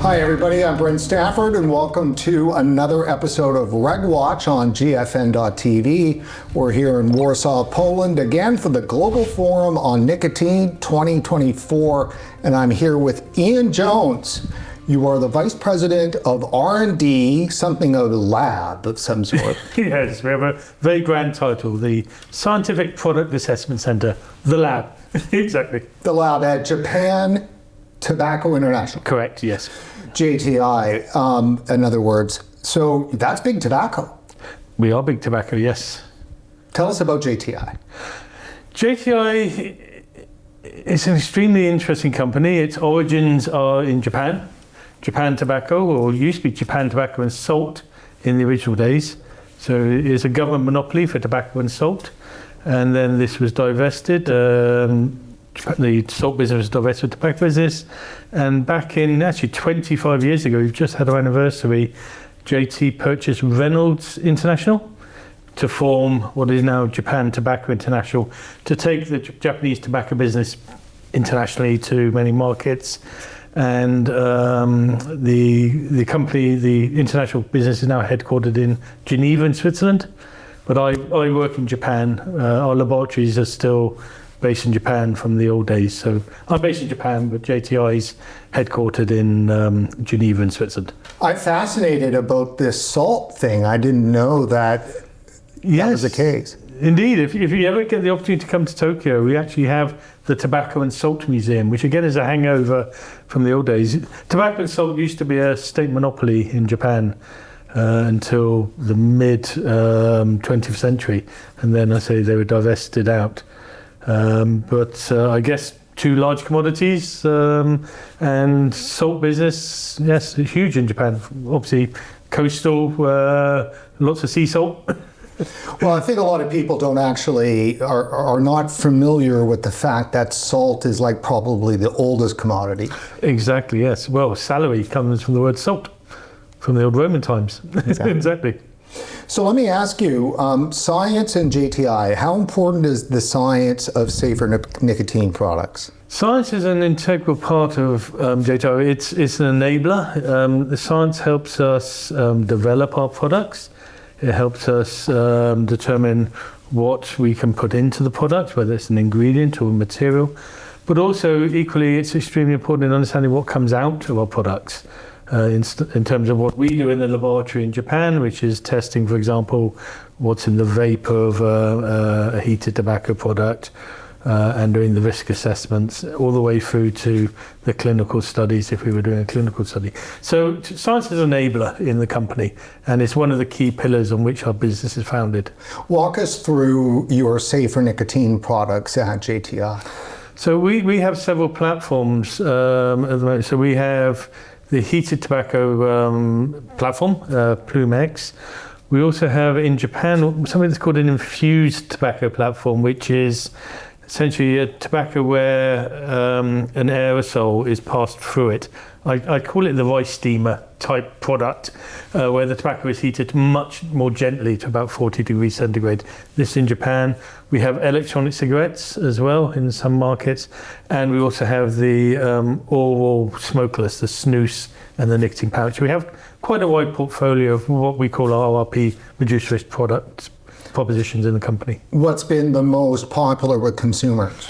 Hi everybody, I'm Brent Stafford and welcome to another episode of Reg Watch on GFN.TV. We're here in Warsaw, Poland again for the Global Forum on Nicotine 2024, and I'm here with Ian Jones. You are the Vice President of R&D, something of a lab of some sort. Yes, we have a very grand title, the Scientific Product Assessment Center, the lab. Exactly. The lab at Japan Tobacco International. Correct, yes. JTI, in other words. So that's big tobacco. We are big tobacco, yes. Tell us about JTI. JTI is an extremely interesting company. Its origins are in Japan. Japan Tobacco, or used to be Japan Tobacco and Salt in the original days. So it is a government monopoly for tobacco and salt. And then this was divested. The salt business was divested to the tobacco business. And back in actually 25 years ago, we've just had our anniversary, JT purchased Reynolds International to form what is now Japan Tobacco International, to take the Japanese tobacco business internationally to many markets. And the company, the international business, is now headquartered in Geneva in Switzerland. But I work in Japan. Our laboratories are still based in Japan from the old days. So I'm based in Japan, but JTI is headquartered in Geneva in Switzerland. I'm fascinated about this salt thing. I didn't know that was the case. Indeed. If you ever get the opportunity to come to Tokyo, we actually have the Tobacco and Salt Museum, which again is a hangover from the old days. Tobacco and salt used to be a state monopoly in Japan until the mid 20th century, and then they were divested out. But I guess two large commodities, and salt business, yes, huge in Japan. Obviously coastal, lots of sea salt. Well, I think a lot of people don't actually are not familiar with the fact that salt is like probably the oldest commodity. Exactly, yes. Well, salary comes from the word salt, from the old Roman times. Exactly. So let me ask you, science and JTI, how important is the science of safer nicotine products? Science is an integral part of JTI. It's an enabler. The science helps us develop our products. It helps us determine what we can put into the product, whether it's an ingredient or a material. But also, equally, it's extremely important in understanding what comes out of our products. In terms of what we do in the laboratory in Japan, which is testing, for example, what's in the vapor of a heated tobacco product, and doing the risk assessments all the way through to the clinical studies if we were doing a clinical study. So science is an enabler in the company, and it's one of the key pillars on which our business is founded. Walk us through your safer nicotine products at JTI. So we have several platforms at the moment. So we have the heated tobacco platform, Plume X. We also have in Japan something that's called an infused tobacco platform, which is essentially a tobacco where an aerosol is passed through it. I call it the rice steamer type product, where the tobacco is heated much more gently to about 40 degrees centigrade. This in Japan. We have electronic cigarettes as well in some markets, and we also have the oral smokeless, the snus and the nicotine pouch. We have quite a wide portfolio of what we call RRP, reduced risk product propositions in the company. What's been the most popular with consumers?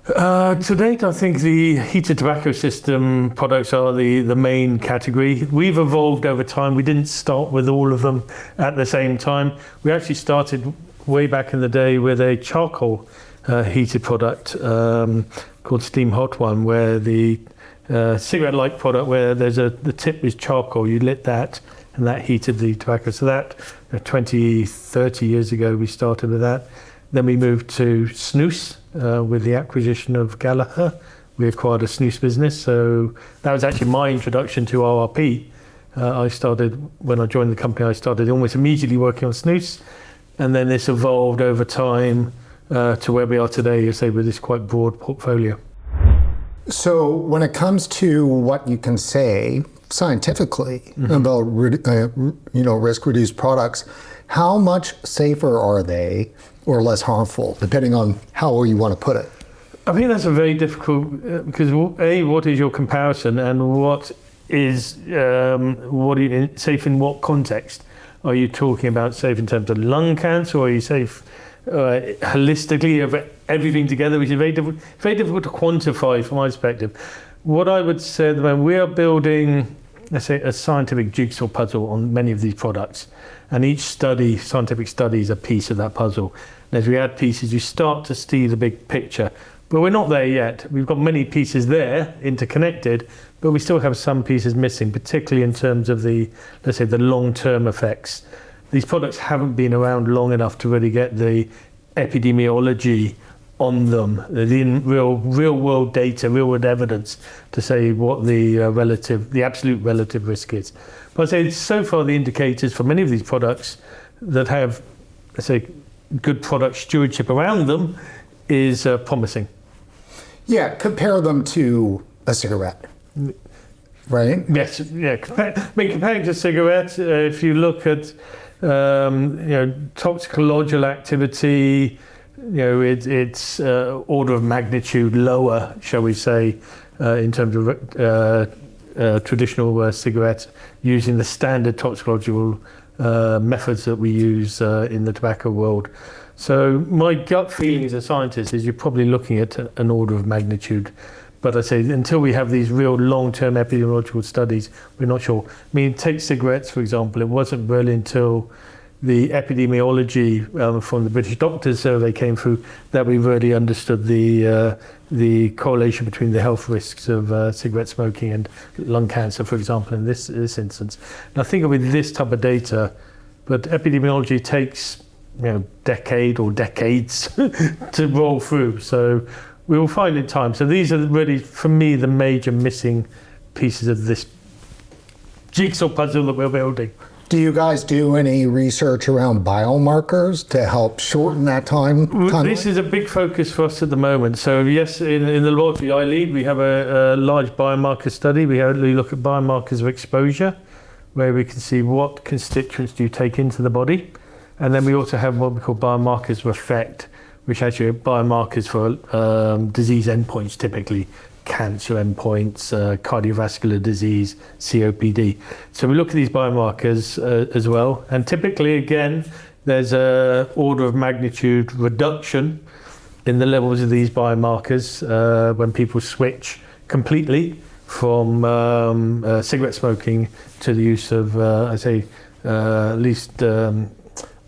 To date, I think the heated tobacco system products are the main category. We've evolved over time. We didn't start with all of them at the same time. We actually started way back in the day with a charcoal heated product called Steam Hot One, where the cigarette-like product where the tip is charcoal. You lit that, and that heated the tobacco. So that 20, 30 years ago, we started with that. Then we moved to snus with the acquisition of Gallagher. We acquired a snus business. So that was actually my introduction to RRP. When I joined the company, I started almost immediately working on snus. And then this evolved over time to where we are today, with this quite broad portfolio. So when it comes to what you can say scientifically about risk-reduced products, how much safer are they or less harmful, depending on how you want to put it? I think that's a very difficult, because A, what is your comparison, and what is what are you safe in what context? Are you talking about safe in terms of lung cancer, or are you safe holistically of everything together, which is very difficult to quantify from my perspective. What I would say at the moment, we are building, let's say, a scientific jigsaw puzzle on many of these products, and each scientific study is a piece of that puzzle. And as we add pieces, you start to see the big picture. But we're not there yet. We've got many pieces there, interconnected, but we still have some pieces missing, particularly in terms of the, let's say, the long-term effects. These products haven't been around long enough to really get the epidemiology on them, the real-world data, real-world evidence to say what the absolute relative risk is. But I'd say so far the indicators for many of these products that have, let's say, good product stewardship around them is promising. Yeah, compare them to a cigarette, right? Yes, yeah. Comparing to cigarettes, if you look at toxicological activity, it's order of magnitude lower, shall we say, in terms of traditional cigarettes, using the standard toxicological methods that we use in the tobacco world. So my gut feeling as a scientist is you're probably looking at an order of magnitude. But I say until we have these real long-term epidemiological studies, we're not sure. I mean, take cigarettes, for example. It wasn't really until the epidemiology from the British Doctors Survey came through that we really understood the correlation between the health risks of cigarette smoking and lung cancer, for example, in this instance. And I think with this type of data, but epidemiology takes decade or decades to roll through. So we will find in time. So these are really, for me, the major missing pieces of this jigsaw puzzle that we're building. Do you guys do any research around biomarkers to help shorten that time? This is a big focus for us at the moment. So yes, in the laboratory I lead, we have a large biomarker study. We look at biomarkers of exposure, where we can see what constituents do you take into the body. And then we also have what we call biomarkers of effect, which actually are biomarkers for disease endpoints, typically cancer endpoints, cardiovascular disease, COPD. So we look at these biomarkers as well. And typically, again, there's a order of magnitude reduction in the levels of these biomarkers when people switch completely from cigarette smoking to the use of, at least our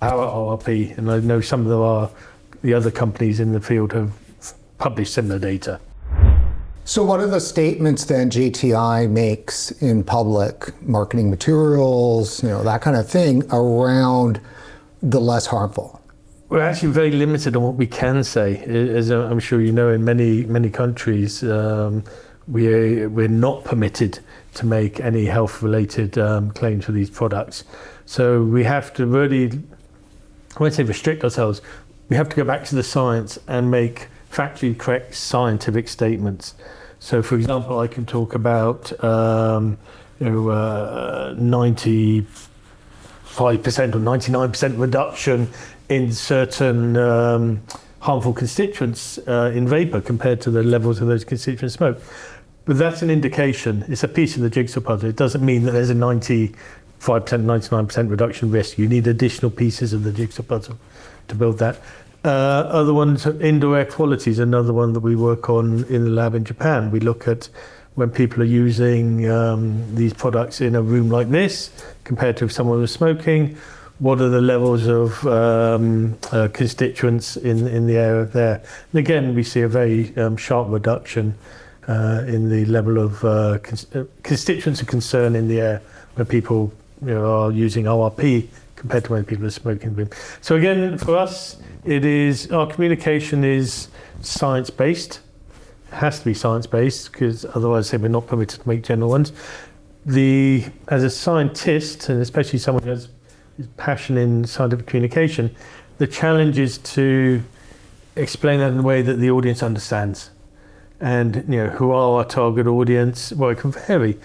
RRP. And I know some of the other companies in the field have published similar data. So what are the statements then JTI makes in public, marketing materials, that kind of thing, around the less harmful? We're actually very limited on what we can say. As I'm sure you know, in many countries, we're not permitted to make any health-related claims for these products. So we have to really, I won't say restrict ourselves, we have to go back to the science and make factually correct scientific statements. So, for example, I can talk about 95% or 99% reduction in certain harmful constituents in vapor compared to the levels of those constituents smoke. But that's an indication. It's a piece of the jigsaw puzzle. It doesn't mean that there's a 95%, 99% reduction risk. You need additional pieces of the jigsaw puzzle to build that. Other ones, indoor air quality is another one that we work on in the lab in Japan. We look at when people are using these products in a room like this compared to if someone was smoking, what are the levels of constituents in the air there. And again, we see a very sharp reduction in the level of constituents of concern in the air when people are using ORP compared to when people are smoking. So again, for us, our communication is science-based. It has to be science-based because otherwise we're not permitted to make general ones. As a scientist, and especially someone who has passion in scientific communication, the challenge is to explain that in a way that the audience understands. And who are our target audience? Well, it can vary.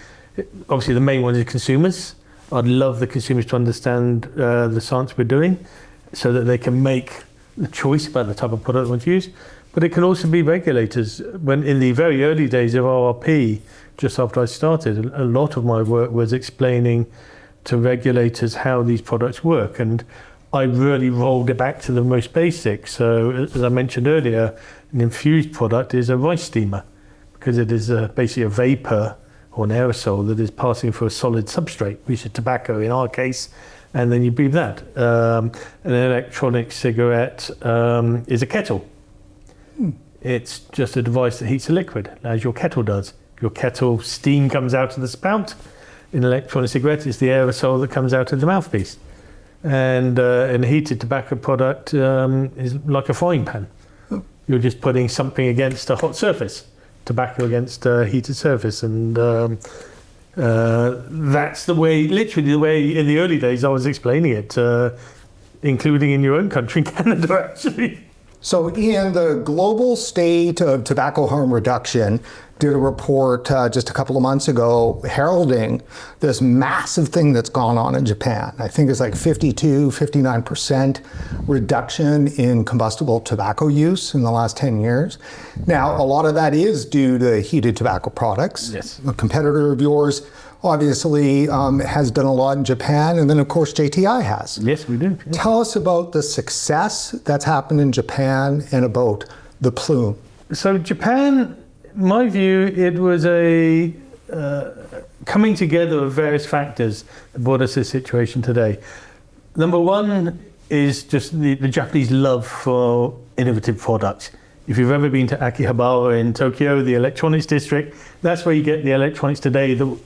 Obviously, the main one is consumers. I'd love the consumers to understand the science we're doing so that they can make the choice about the type of product they want to use. But it can also be regulators. When in the very early days of RRP, just after I started, a lot of my work was explaining to regulators how these products work. And I really rolled it back to the most basic. So as I mentioned earlier, an infused product is a rice steamer because it is basically a vapor or an aerosol that is passing through a solid substrate, which is tobacco in our case, and then you breathe that. An electronic cigarette is a kettle. It's just a device that heats a liquid, as your kettle does. Your kettle, steam comes out of the spout. In an electronic cigarette, it's the aerosol that comes out of the mouthpiece. And a heated tobacco product is like a frying pan. You're just putting something against a hot surface, tobacco against a heated surface. And that's the way, literally the way in the early days I was explaining it, including in your own country, Canada, actually. So Ian, the Global State of Tobacco Harm Reduction did a report just a couple of months ago heralding this massive thing that's gone on in Japan. I think it's like 59% reduction in combustible tobacco use in the last 10 years. Now, a lot of that is due to heated tobacco products. Yes. A competitor of yours obviously has done a lot in Japan, and then of course JTI has. Yes, we do. Yeah. Tell us about the success that's happened in Japan and about the plume. So Japan, my view, it was a coming together of various factors that brought us to this situation today. Number one is just the Japanese love for innovative products. If you've ever been to Akihabara in Tokyo, the electronics district, that's where you get the electronics today that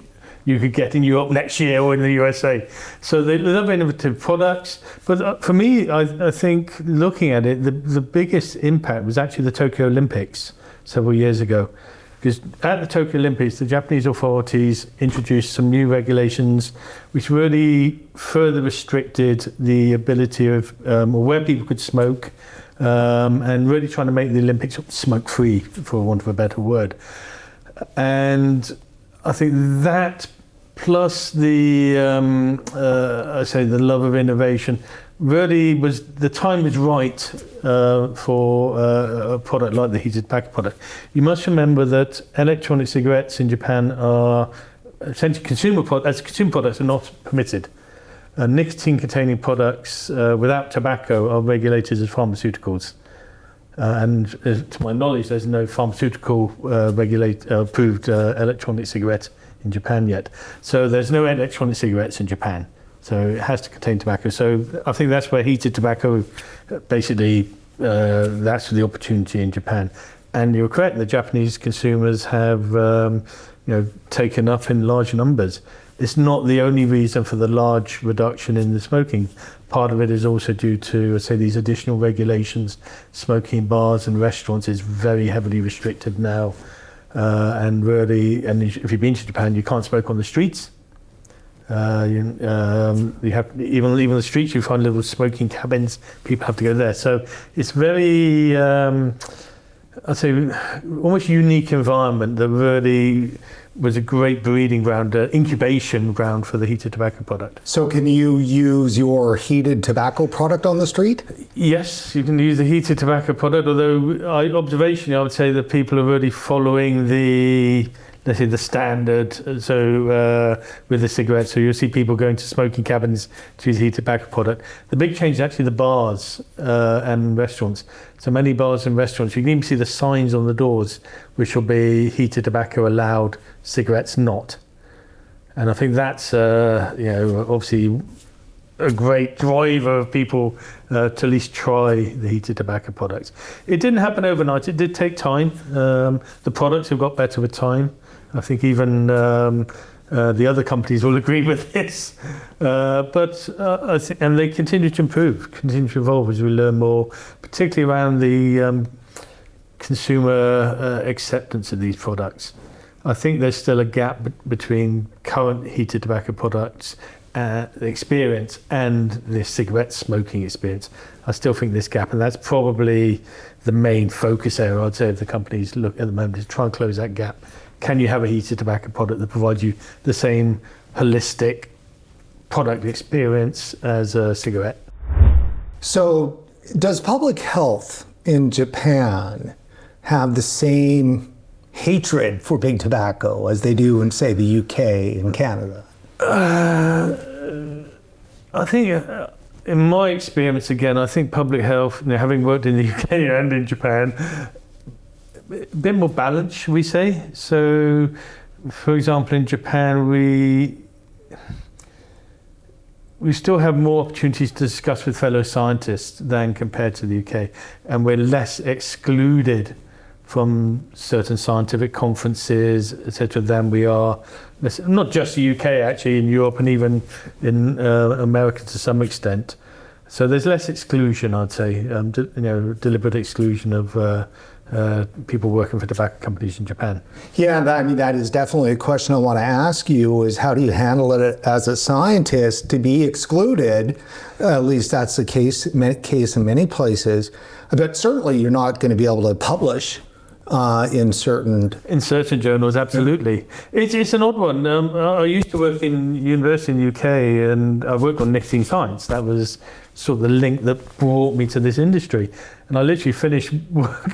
you could get in Europe next year or in the USA. So they love innovative products. But for me, I think looking at it, the biggest impact was actually the Tokyo Olympics several years ago. Because at the Tokyo Olympics, the Japanese authorities introduced some new regulations which really further restricted the ability of where people could smoke and really trying to make the Olympics smoke-free, for want of a better word. And I think that plus the the love of innovation really was, the time was right for a product like the heated tobacco product. You must remember that electronic cigarettes in Japan are essentially consumer products are not permitted. Nicotine-containing products without tobacco are regulated as pharmaceuticals. And to my knowledge, there's no pharmaceutical approved electronic cigarette in Japan yet. So there's no electronic cigarettes in Japan. So it has to contain tobacco. So I think that's where heated tobacco, basically, that's the opportunity in Japan. And you're correct, the Japanese consumers have taken up in large numbers. It's not the only reason for the large reduction in the smoking. Part of it is also due to, say, these additional regulations. Smoking in bars and restaurants is very heavily restricted now. And if you've been to Japan, you can't smoke on the streets. You have even the streets. You find little smoking cabins. People have to go there. So it's very, I'd say, almost unique environment that really was a great breeding ground, incubation ground for the heated tobacco product. So can you use your heated tobacco product on the street? Yes, you can use the heated tobacco product, although observationally I would say that people are really following the standard, so with the cigarettes. So you'll see people going to smoking cabins to use heated tobacco product. The big change is actually the bars and restaurants. So many bars and restaurants, you can even see the signs on the doors, which will be heated tobacco allowed, cigarettes not. And I think that's obviously a great driver of people to at least try the heated tobacco products. It didn't happen overnight. It did take time. The products have got better with time. I think even the other companies will agree with this. And they continue to improve, continue to evolve as we learn more, particularly around the consumer acceptance of these products. I think there's still a gap between current heated tobacco products experience and the cigarette smoking experience. I still think this gap, and that's probably the main focus area, I'd say, if the companies look at the moment, is try and close that gap. Can you have a heated tobacco product that provides you the same holistic product experience as a cigarette? So does public health in Japan have the same hatred for big tobacco as they do in, say, the UK and Canada? I think, in my experience, again, I think public health, having worked in the UK and in Japan, a bit more balanced, shall we say. So, for example, in Japan, we still have more opportunities to discuss with fellow scientists than compared to the UK, and we're less excluded from certain scientific conferences, etc., than we are, not just the UK, actually, in Europe and even in America to some extent. So there's less exclusion, I'd say, deliberate exclusion of people working for tobacco companies in Japan. Yeah, that is definitely a question I want to ask you, is how do you handle it as a scientist to be excluded? At least that's the case in many places. But certainly you're not going to be able to publish in certain journals, absolutely. It's an odd one. I used to work in university in the UK, and I worked on nicotine science. That was sort of the link that brought me to this industry. And I literally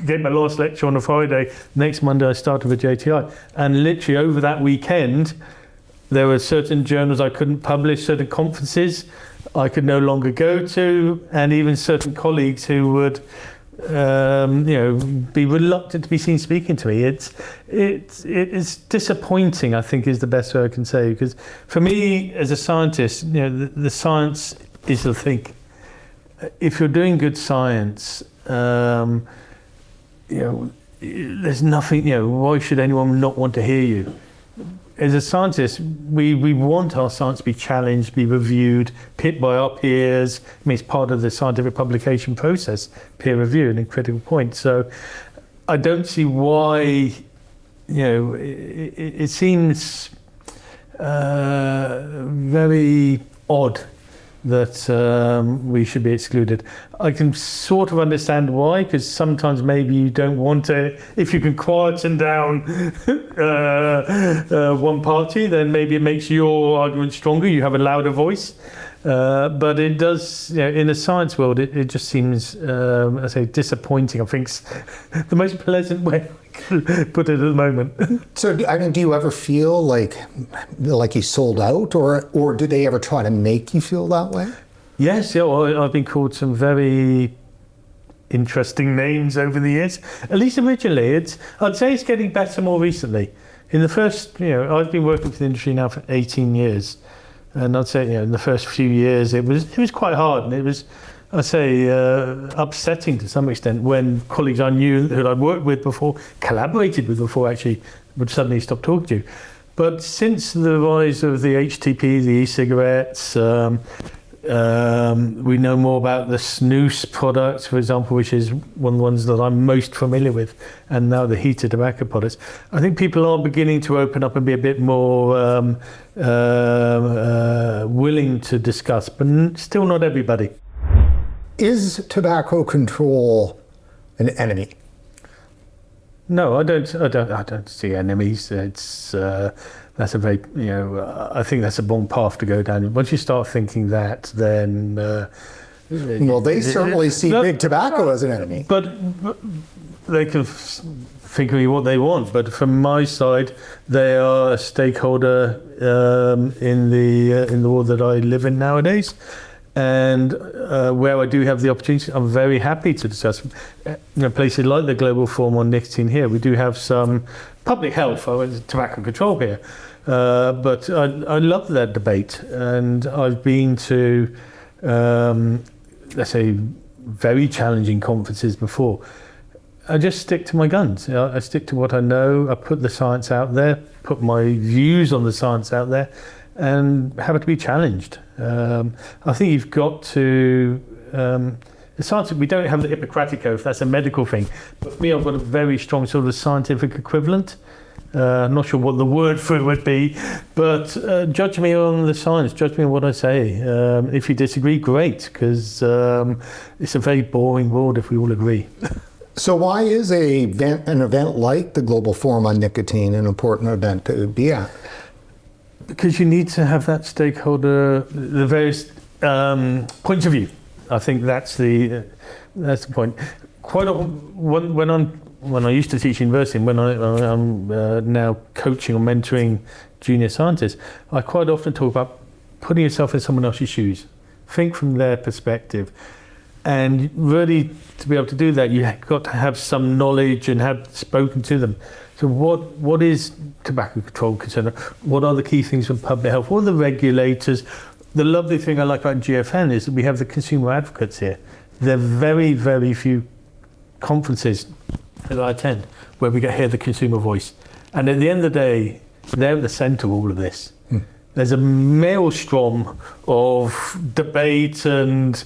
gave my last lecture on a Friday. Next Monday I started with JTI. And literally over that weekend, there were certain journals I couldn't publish, certain conferences I could no longer go to, and even certain colleagues who would be reluctant to be seen speaking to me. It's disappointing, I think, is the best way I can say, because for me as a scientist, the science is the thing. If you're doing good science, there's nothing, why should anyone not want to hear you? As a scientist, we want our science to be challenged, be reviewed, picked by our peers. I mean, it's part of the scientific publication process, peer review, an critical point. So I don't see why, it seems very odd that we should be excluded. I can sort of understand why, because sometimes maybe you don't want to, if you can quieten down one party, then maybe it makes your argument stronger, you have a louder voice. But it does, in the science world, it just seems, I say, disappointing. I think it's the most pleasant way I could put it at the moment. So, do you ever feel like you sold out, or do they ever try to make you feel that way? Yes, I've been called some very interesting names over the years. At least originally, I'd say it's getting better more recently. In the first, I've been working for the industry now for 18 years. And I'd say, in the first few years, it was quite hard, and it was, I'd say, upsetting to some extent when colleagues I knew that I'd worked with before, collaborated with before, actually, would suddenly stop talking to you. But since the rise of the HTP, the e-cigarettes, we know more about the snus products, for example, which is one of the ones that I'm most familiar with, and now the heated tobacco products. I think people are beginning to open up and be a bit more willing to discuss, but still not everybody. Is tobacco control an enemy? No, I don't see enemies. It's that's a very, I think that's a wrong path to go down. Once you start thinking that, then well, they certainly see big tobacco as an enemy. But they can think of what they want. But from my side, they are a stakeholder in the world that I live in nowadays. And where I do have the opportunity, I'm very happy to discuss. Places like the Global Forum on Nicotine here, we do have some public health, tobacco control here. But I love that debate, and I've been to, let's say, very challenging conferences before. I just stick to my guns. I stick to what I know. I put the science out there, put my views on the science out there, and have it to be challenged. I think you've got to, the science, we don't have the Hippocratic Oath, that's a medical thing. But for me, I've got a very strong sort of scientific equivalent. I'm not sure what the word for it would be, but judge me on the science, judge me on what I say. If you disagree, great, because it's a very boring world if we all agree. So why is an event like the Global Forum on Nicotine an important event to be at? Because you need to have that stakeholder, the various points of view. I think that's the point. Quite often, when I used to teach university, and when I'm now coaching or mentoring junior scientists, I quite often talk about putting yourself in someone else's shoes. Think from their perspective. And really, to be able to do that, you've got to have some knowledge and have spoken to them. So what is tobacco control concerned? What are the key things from public health? What are the regulators? The lovely thing I like about GFN is that we have the consumer advocates here. There are very, very few conferences that I attend where we get hear the consumer voice. And at the end of the day, they're at the centre of all of this. There's a maelstrom of debate and,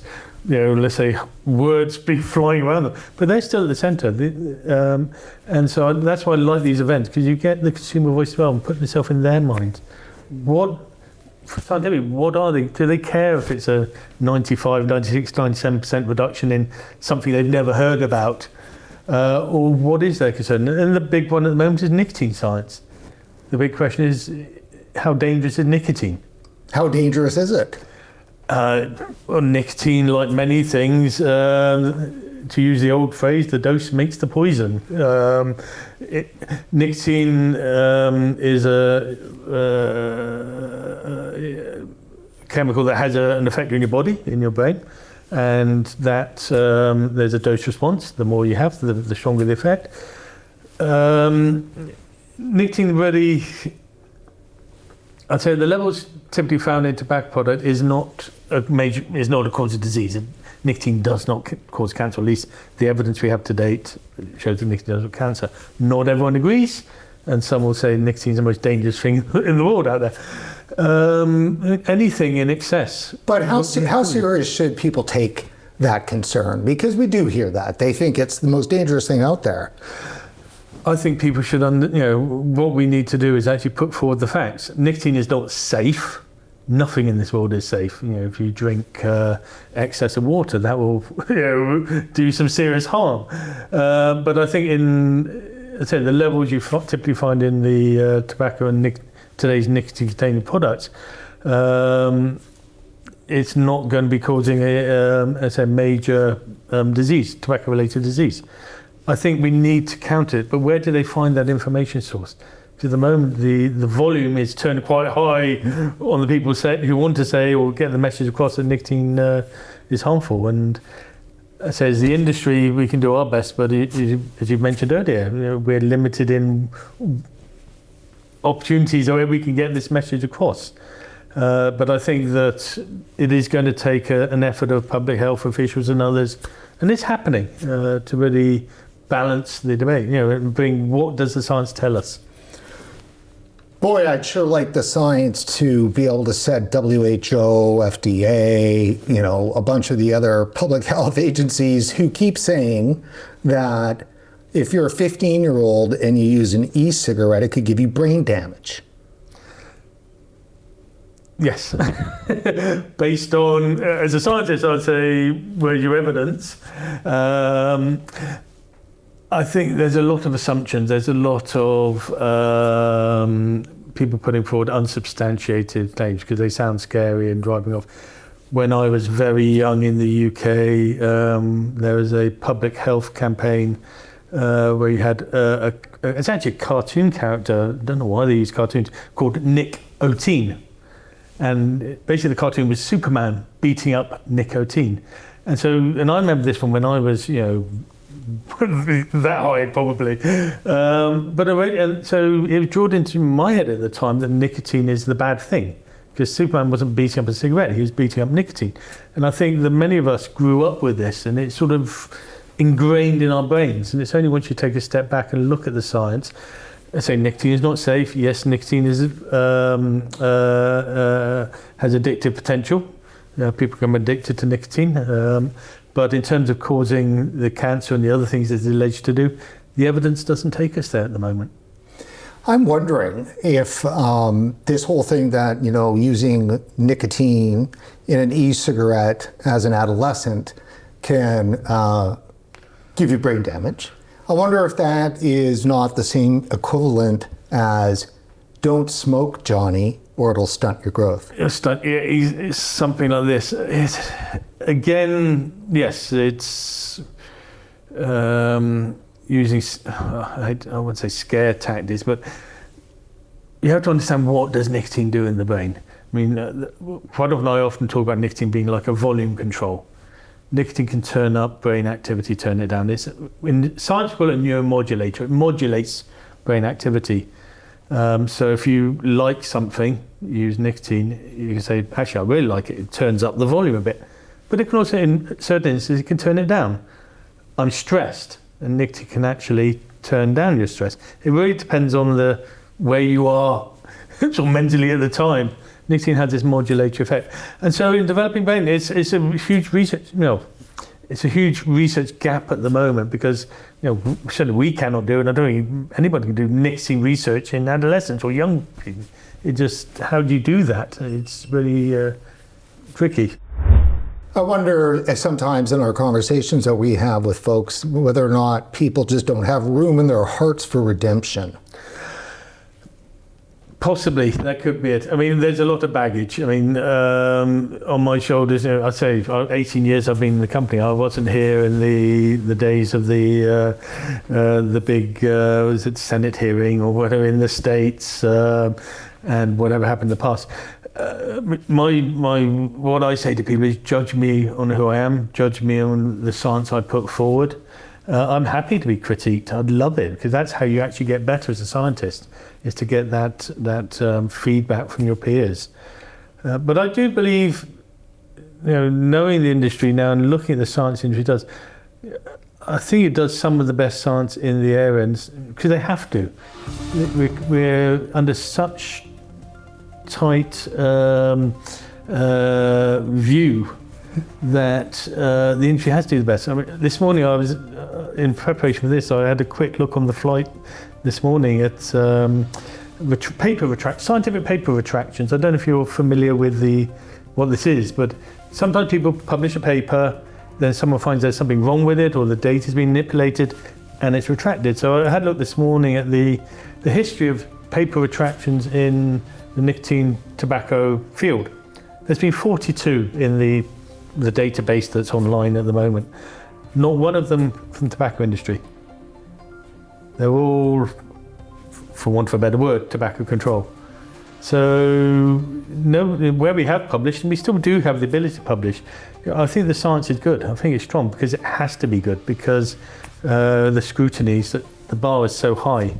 let's say, words be flying around them, but they're still at the centre. And so that's why I like these events, because you get the consumer voice as well and put yourself in their mind. What are they? Do they care if it's a 95, 96, 97% reduction in something they've never heard about? Or what is their concern? And the big one at the moment is nicotine science. The big question is, how dangerous is nicotine? How dangerous is it? Well, nicotine, like many things, to use the old phrase, the dose makes the poison. Nicotine is a chemical that has an effect on your body, in your brain, and that there's a dose response. The more you have, the stronger the effect. Nicotine really, I'd say the levels typically found in tobacco product is not a cause of disease. Nicotine does not cause cancer, at least the evidence we have to date shows that nicotine doesn't cause cancer. Not everyone agrees, and some will say nicotine is the most dangerous thing in the world out there. Anything in excess. But how serious should people take that concern? Because we do hear that. They think it's the most dangerous thing out there. I think people should, what we need to do is actually put forward the facts. Nicotine is not safe. Nothing in this world is safe. If you drink excess of water, that will do some serious harm. But I think the levels you typically find in the tobacco and today's nicotine-containing products, it's not going to be causing a major disease, tobacco-related disease. I think we need to counter it, but where do they find that information source? Because at the moment, the volume is turned quite high on the people who want to say or get the message across that nicotine is harmful. And as the industry, we can do our best, but as you mentioned earlier, we're limited in opportunities where we can get this message across. But I think that it is going to take an effort of public health officials and others, and it's happening, to really balance the debate, and bring what does the science tell us. Boy, I'd sure like the science to be able to set WHO, FDA, a bunch of the other public health agencies who keep saying that if you're a 15-year-old and you use an e-cigarette, it could give you brain damage. Yes. Based on, as a scientist, I'd say, where's your evidence? I think there's a lot of assumptions. There's a lot of people putting forward unsubstantiated claims because they sound scary and driving off. When I was very young in the UK, there was a public health campaign where you had it's actually a cartoon character, I don't know why they use cartoons, called Nicotine. And basically the cartoon was Superman beating up nicotine. And I remember this from when I was, that high probably. So it was drilled into my head at the time that nicotine is the bad thing. Because Superman wasn't beating up a cigarette, he was beating up nicotine. And I think that many of us grew up with this and it's sort of ingrained in our brains. And it's only once you take a step back and look at the science, I say nicotine is not safe. Yes, nicotine is has addictive potential. People become addicted to nicotine. But in terms of causing the cancer and the other things it's alleged to do, the evidence doesn't take us there at the moment. I'm wondering if this whole thing that, using nicotine in an e-cigarette as an adolescent can give you brain damage. I wonder if that is not the same equivalent as don't smoke, Johnny, or it'll stunt your growth. It's something like this. again, yes, it's using, I wouldn't say scare tactics, but you have to understand, what does nicotine do in the brain? I mean, Pradav and I often talk about nicotine being like a volume control. Nicotine can turn up brain activity, turn it down. In science, we call it a neuromodulator. It modulates brain activity. So if you like something, use nicotine, you can say, actually, I really like it. It turns up the volume a bit. But it can also, in certain instances, it can turn it down. I'm stressed, and nicotine can actually turn down your stress. It really depends on where you are sort of mentally at the time. Nicotine has this modulatory effect. And so in developing brain, it's a huge research, it's a huge research gap at the moment, because certainly we cannot do it. I don't think anybody can do nicotine research in adolescents or young people. It just, how do you do that? It's really tricky. I wonder sometimes in our conversations that we have with folks, whether or not people just don't have room in their hearts for redemption. Possibly, that could be it. I mean, there's a lot of baggage. I mean, on my shoulders, I'd say 18 years I've been in the company. I wasn't here in the days of the big, was it Senate hearing or whatever in the States, and whatever happened in the past. What I say to people is, judge me on who I am, judge me on the science I put forward. I'm happy to be critiqued. I'd love it, because that's how you actually get better as a scientist, is to get that feedback from your peers. But I do believe, knowing the industry now and looking at the science industry does, I think it does some of the best science in the area, because they have to. We're under such tight view that the industry has to do the best. I mean, this morning I was, in preparation for this, I had a quick look on the flight this morning at scientific paper retractions. I don't know if you're familiar with what this is, but sometimes people publish a paper, then someone finds there's something wrong with it, or the data's been manipulated, and it's retracted. So I had a look this morning at the history of paper retractions in the nicotine tobacco field. There's been 42 in the database that's online at the moment. Not one of them from the tobacco industry. They're all, for want of a better word, tobacco control. So where we have published, and we still do have the ability to publish, I think the science is good. I think it's strong, because it has to be good, because the scrutiny, the bar is so high.